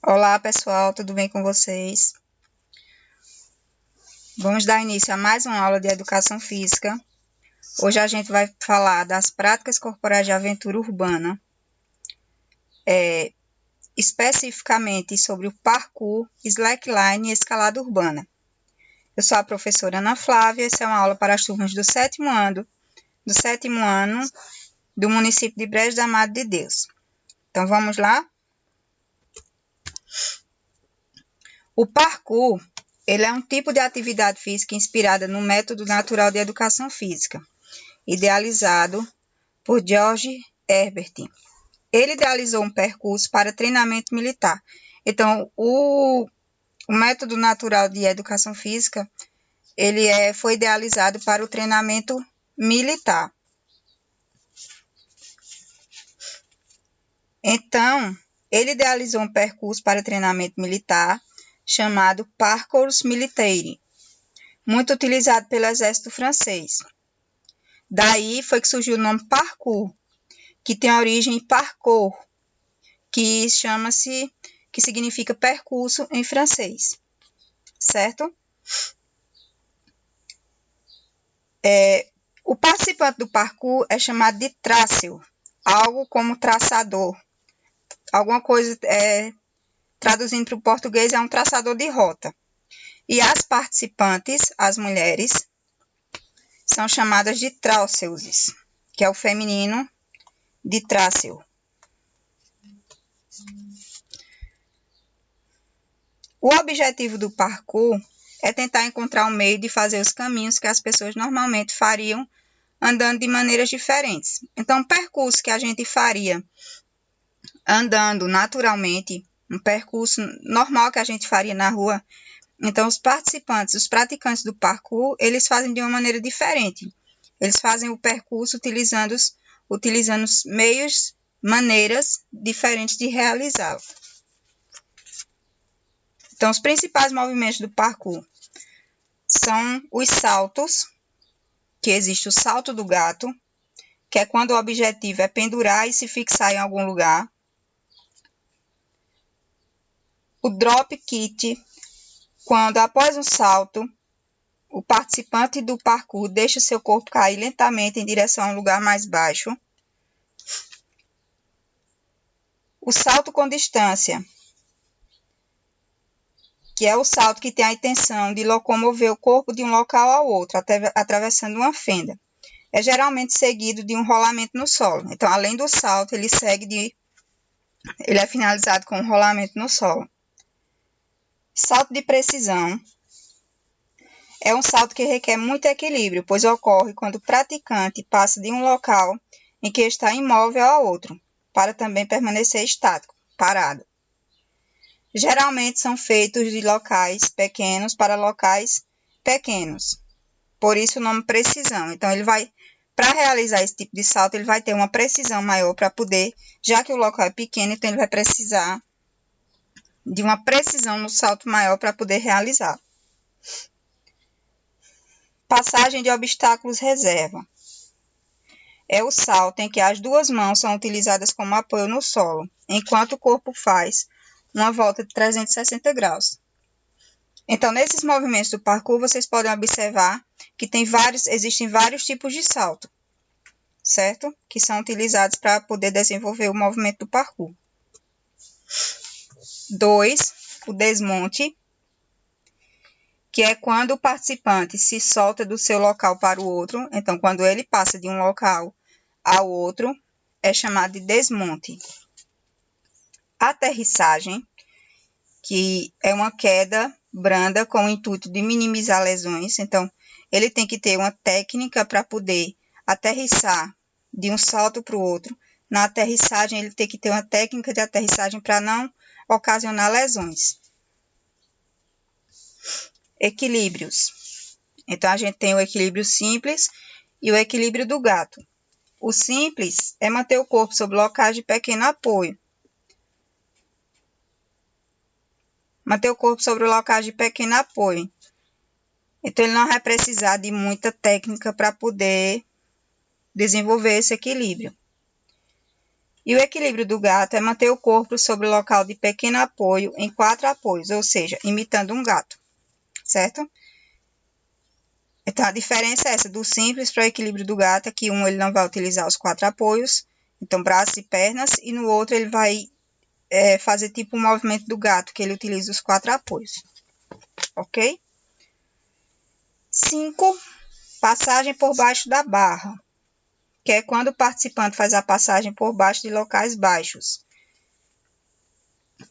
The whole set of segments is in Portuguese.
Olá, pessoal, tudo bem com vocês? Vamos dar início a mais uma aula de Educação Física. Hoje a gente vai falar das práticas corporais de aventura urbana, especificamente sobre o parkour, slackline e escalada urbana. Eu sou a professora Ana Flávia, essa é uma aula para as turmas do sétimo ano do município de Brejo da Madre de Deus. Então, vamos lá? O parkour, ele é um tipo de atividade física inspirada no método natural de educação física, idealizado por George Herbert. Ele idealizou um percurso para treinamento militar. Então, o método natural de educação física, ele foi idealizado para o treinamento militar. Então, ele idealizou um percurso para treinamento militar chamado Parcours Militaire, muito utilizado pelo exército francês. Daí foi que surgiu o nome parkour, que tem origem em parcours, que significa percurso em francês, certo? O participante do parkour é chamado de tracer, algo como traçador. Alguma coisa, traduzindo para o português, é um traçador de rota. E as participantes, as mulheres, são chamadas de traceuses, que é o feminino de traceu. O objetivo do parkour é tentar encontrar um meio de fazer os caminhos que as pessoas normalmente fariam andando de maneiras diferentes. Então, o percurso que a gente faria andando naturalmente, um percurso normal que a gente faria na rua, então os participantes, os praticantes do parkour, eles fazem de uma maneira diferente. Eles fazem o percurso utilizando maneiras diferentes de realizá-lo. Então, os principais movimentos do parkour são os saltos, que existe o salto do gato, que é quando o objetivo é pendurar e se fixar em algum lugar. O drop kick, quando após um salto, o participante do parkour deixa seu corpo cair lentamente em direção a um lugar mais baixo. O salto com distância, que é o salto que tem a intenção de locomover o corpo de um local ao outro, atravessando uma fenda. É geralmente seguido de um rolamento no solo. Então, além do salto, ele é finalizado com um rolamento no solo. Salto de precisão é um salto que requer muito equilíbrio, pois ocorre quando o praticante passa de um local em que está imóvel a outro, para também permanecer estático, parado. Geralmente são feitos de locais pequenos para locais pequenos, por isso o nome precisão. Então, para realizar esse tipo de salto, ele vai ter uma precisão maior para poder, já que o local é pequeno, então ele vai precisar de uma precisão no salto maior para poder realizar. Passagem de obstáculos reserva. É o salto em que as duas mãos são utilizadas como apoio no solo, enquanto o corpo faz uma volta de 360 graus. Então, nesses movimentos do parkour, vocês podem observar que existem vários tipos de salto, certo? Que são utilizados para poder desenvolver o movimento do parkour. 2. O desmonte, que é quando o participante se solta do seu local para o outro. Então, quando ele passa de um local ao outro, é chamado de desmonte. Aterrissagem, que é uma queda branda com o intuito de minimizar lesões. Então, ele tem que ter uma técnica para poder aterrissar de um salto para o outro. Na aterrissagem, ele tem que ter uma técnica de aterrissagem para não ocasionar lesões. Equilíbrios. Então, a gente tem o equilíbrio simples e o equilíbrio do gato. O simples é manter o corpo sobre locais de pequeno apoio. Manter o corpo sobre locais de pequeno apoio. Então, ele não vai precisar de muita técnica para poder desenvolver esse equilíbrio. E o equilíbrio do gato é manter o corpo sobre o local de pequeno apoio em 4 apoios, ou seja, imitando um gato, certo? Então, a diferença é essa, do simples para o equilíbrio do gato, é que ele não vai utilizar os 4 apoios, então braços e pernas, e no outro ele vai fazer tipo um movimento do gato, que ele utiliza os 4 apoios, ok? 5. Passagem por baixo da barra, que é quando o participante faz a passagem por baixo de locais baixos.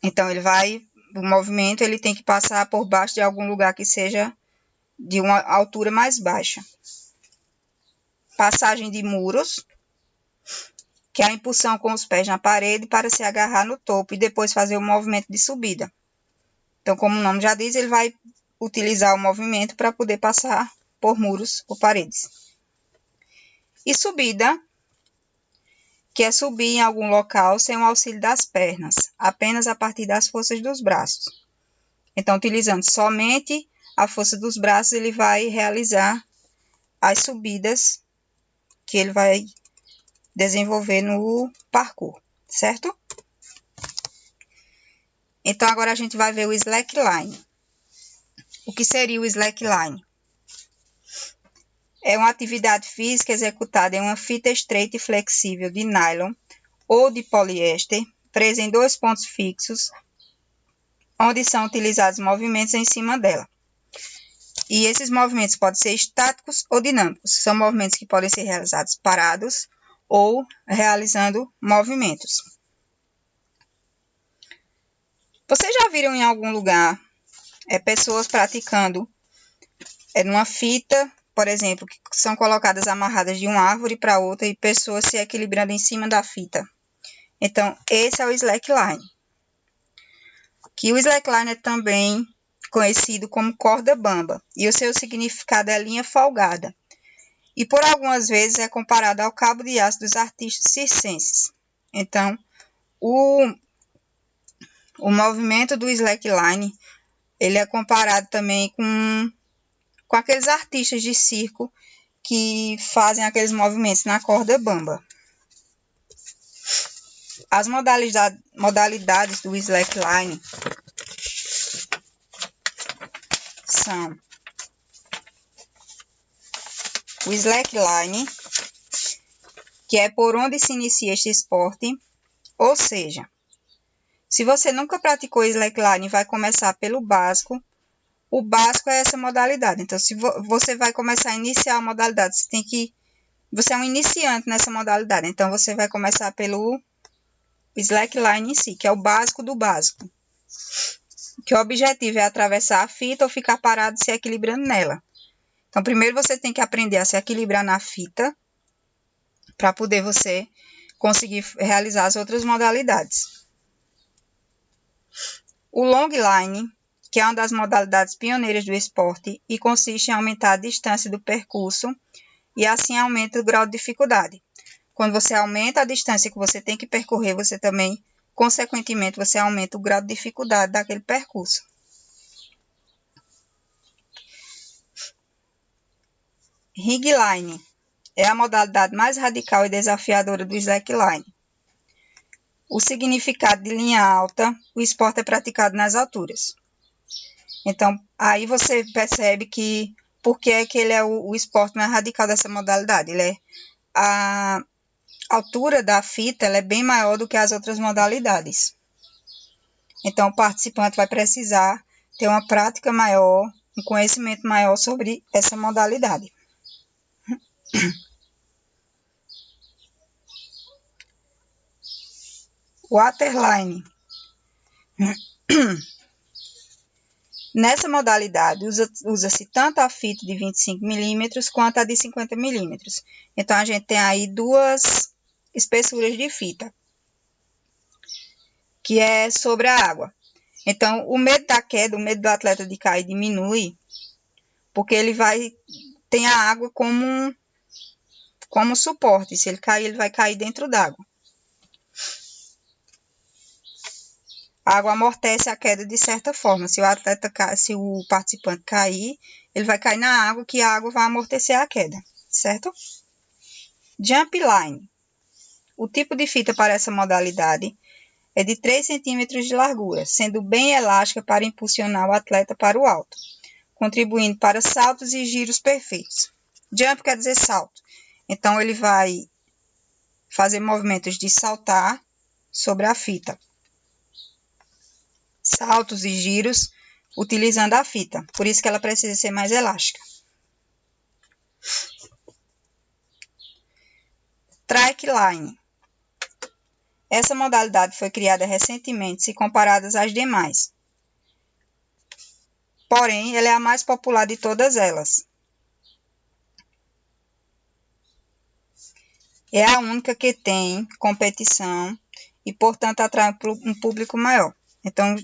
Então, o movimento ele tem que passar por baixo de algum lugar que seja de uma altura mais baixa. Passagem de muros, que é a impulsão com os pés na parede para se agarrar no topo e depois fazer o movimento de subida. Então, como o nome já diz, ele vai utilizar o movimento para poder passar por muros ou paredes. E subida, que é subir em algum local sem o auxílio das pernas, apenas a partir das forças dos braços. Então, utilizando somente a força dos braços, ele vai realizar as subidas que ele vai desenvolver no parkour, certo? Então, agora a gente vai ver o slackline. O que seria o slackline? É uma atividade física executada em uma fita estreita e flexível de nylon ou de poliéster, presa em 2 pontos fixos, onde são utilizados movimentos em cima dela. E esses movimentos podem ser estáticos ou dinâmicos. São movimentos que podem ser realizados parados ou realizando movimentos. Vocês já viram em algum lugar pessoas praticando numa fita, por exemplo, que são colocadas amarradas de uma árvore para outra e pessoas se equilibrando em cima da fita? Então, esse é o slackline. Que o slackline é também conhecido como corda bamba, e o seu significado é linha folgada. E por algumas vezes é comparado ao cabo de aço dos artistas circenses. Então, o movimento do slackline, ele é comparado também com aqueles artistas de circo que fazem aqueles movimentos na corda bamba. As modalidades do slackline são o slackline, que é por onde se inicia este esporte, ou seja, se você nunca praticou slackline e vai começar pelo básico, o básico é essa modalidade. Então, se você vai começar a iniciar a modalidade, você é um iniciante nessa modalidade, então você vai começar pelo slackline em si, que é o básico do básico. Que o objetivo é atravessar a fita ou ficar parado se equilibrando nela. Então, primeiro você tem que aprender a se equilibrar na fita, para poder você conseguir realizar as outras modalidades. O longline, que é uma das modalidades pioneiras do esporte e consiste em aumentar a distância do percurso e assim aumenta o grau de dificuldade. Quando você aumenta a distância que você tem que percorrer, você também, consequentemente, você aumenta o grau de dificuldade daquele percurso. Ringline é a modalidade mais radical e desafiadora do slackline. O significado de linha alta, o esporte é praticado nas alturas. Então, aí você percebe que por que é que ele é o esporte mais radical dessa modalidade. A altura da fita ela é bem maior do que as outras modalidades. Então, o participante vai precisar ter uma prática maior, um conhecimento maior sobre essa modalidade. Waterline. Nessa modalidade, usa-se tanto a fita de 25 mm quanto a de 50 mm. Então, a gente tem aí duas espessuras de fita, que é sobre a água. Então, o medo da queda, o medo do atleta de cair diminui, porque ele tem a água como suporte. Se ele cair, ele vai cair dentro d'água. A água amortece a queda de certa forma. Se o participante cair, ele vai cair na água, que a água vai amortecer a queda, certo? Jump line. O tipo de fita para essa modalidade é de 3 centímetros de largura, sendo bem elástica para impulsionar o atleta para o alto, contribuindo para saltos e giros perfeitos. Jump quer dizer salto. Então, ele vai fazer movimentos de saltar sobre a fita. Saltos e giros utilizando a fita. Por isso que ela precisa ser mais elástica. Track line. Essa modalidade foi criada recentemente, se comparadas às demais. Porém, ela é a mais popular de todas elas. É a única que tem competição e, portanto, atrai um público maior. Então,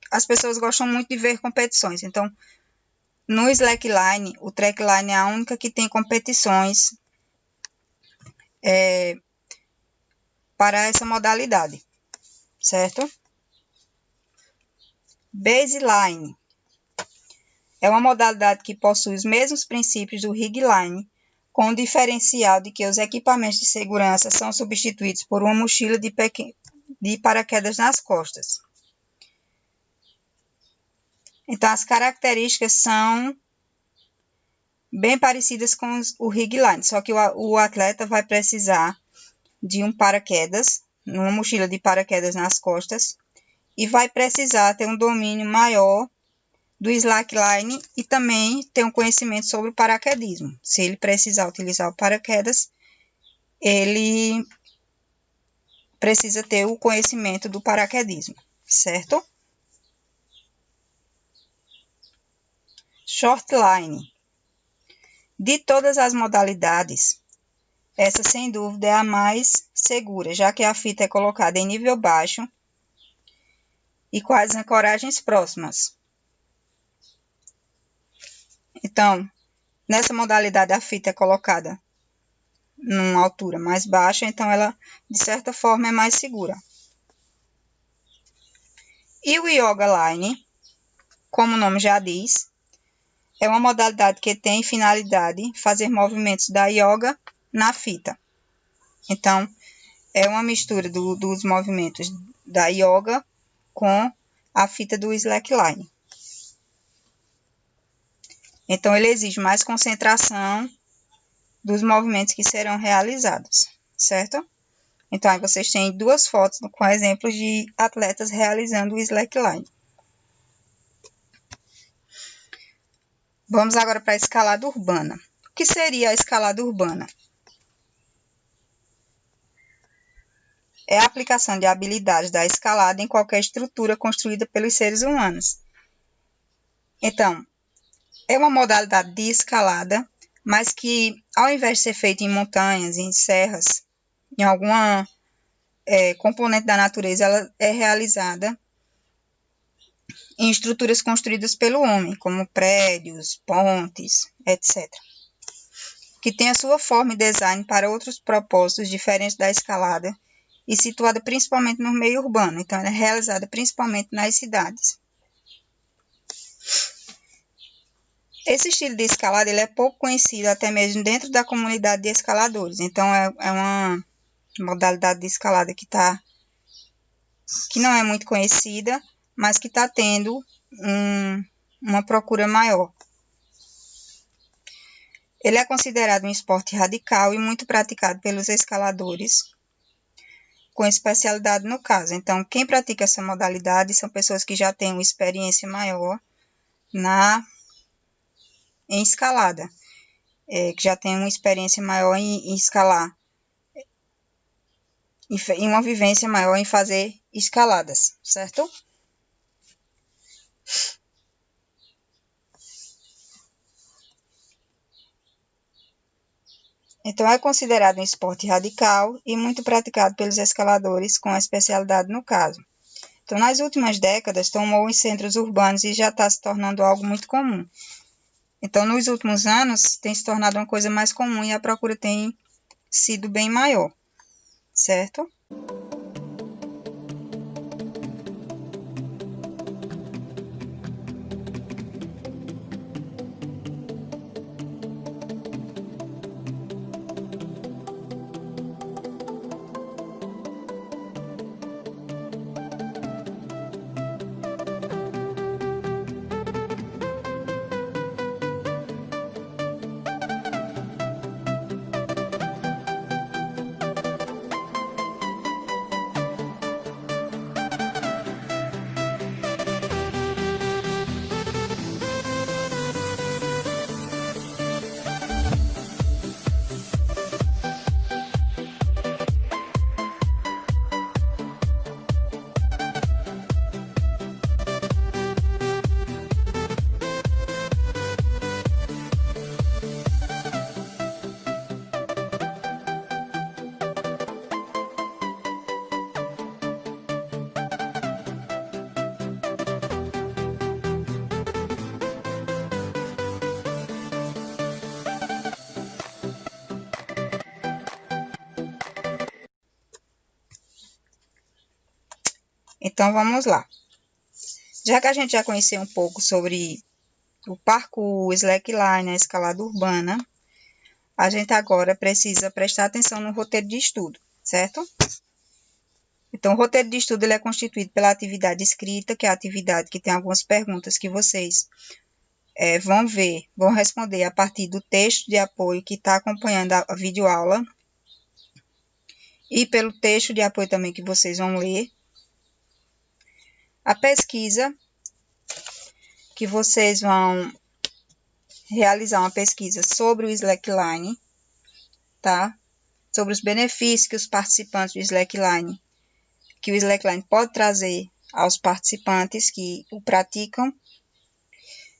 as pessoas gostam muito de ver competições. Então, no slackline, o trackline é a única que tem competições para essa modalidade, certo? Baseline é uma modalidade que possui os mesmos princípios do ringline, com o diferencial de que os equipamentos de segurança são substituídos por uma mochila de paraquedas nas costas. Então, as características são bem parecidas com o ringline, só que o atleta vai precisar de um paraquedas, uma mochila de paraquedas nas costas, e vai precisar ter um domínio maior do slackline e também ter um conhecimento sobre o paraquedismo. Se ele precisar utilizar o paraquedas, ele precisa ter o conhecimento do paraquedismo, certo? Shortline. De todas as modalidades, essa sem dúvida é a mais segura, já que a fita é colocada em nível baixo e com as ancoragens próximas. Então, nessa modalidade a fita é colocada numa altura mais baixa, então ela, de certa forma, é mais segura. E o Yoga Line, como o nome já diz, é uma modalidade que tem finalidade fazer movimentos da yoga na fita. Então, é uma mistura dos movimentos da yoga com a fita do slackline. Então, ele exige mais concentração dos movimentos que serão realizados, certo? Então, aí vocês têm duas fotos com exemplos de atletas realizando o slackline. Vamos agora para a escalada urbana. O que seria a escalada urbana? É a aplicação de habilidades da escalada em qualquer estrutura construída pelos seres humanos. Então, é uma modalidade de escalada, mas que, ao invés de ser feita em montanhas, em serras, em alguma componente da natureza, ela é realizada em estruturas construídas pelo homem, como prédios, pontes, etc., que tem a sua forma e design para outros propósitos diferentes da escalada e situada principalmente no meio urbano. Então, ela é realizada principalmente nas cidades. Esse estilo de escalada ele é pouco conhecido até mesmo dentro da comunidade de escaladores. Então, é uma modalidade de escalada que não é muito conhecida, mas que está tendo uma procura maior. Ele é considerado um esporte radical e muito praticado pelos escaladores, com especialidade no caso. Então, quem pratica essa modalidade são pessoas que já têm uma experiência maior em escalada, que já têm uma experiência maior em escalar, e uma vivência maior em fazer escaladas, certo? Então, é considerado um esporte radical e muito praticado pelos escaladores, com especialidade no caso. Então, nas últimas décadas, tomou os centros urbanos e já está se tornando algo muito comum. Então, nos últimos anos, tem se tornado uma coisa mais comum e a procura tem sido bem maior, certo? Então, vamos lá. Já que a gente já conheceu um pouco sobre o parkour, slackline, a escalada urbana, a gente agora precisa prestar atenção no roteiro de estudo, certo? Então, o roteiro de estudo ele é constituído pela atividade escrita, que é a atividade que tem algumas perguntas que vocês vão responder a partir do texto de apoio que está acompanhando a videoaula, e pelo texto de apoio também que vocês vão ler. A pesquisa, que vocês vão realizar uma pesquisa sobre o slackline, tá? Sobre os benefícios que os participantes do slackline, que o slackline pode trazer aos participantes que o praticam.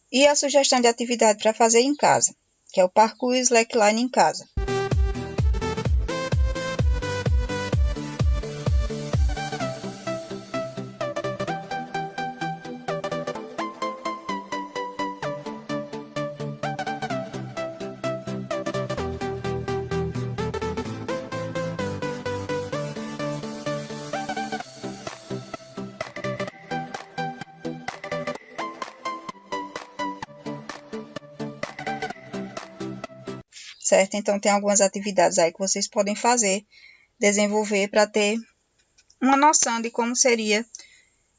E a sugestão de atividade para fazer em casa, que é o parkour e slackline em casa. Certo? Então, tem algumas atividades aí que vocês podem fazer, desenvolver para ter uma noção de como seria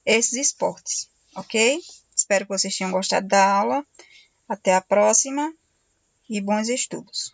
esses esportes, ok? Espero que vocês tenham gostado da aula. Até a próxima e bons estudos!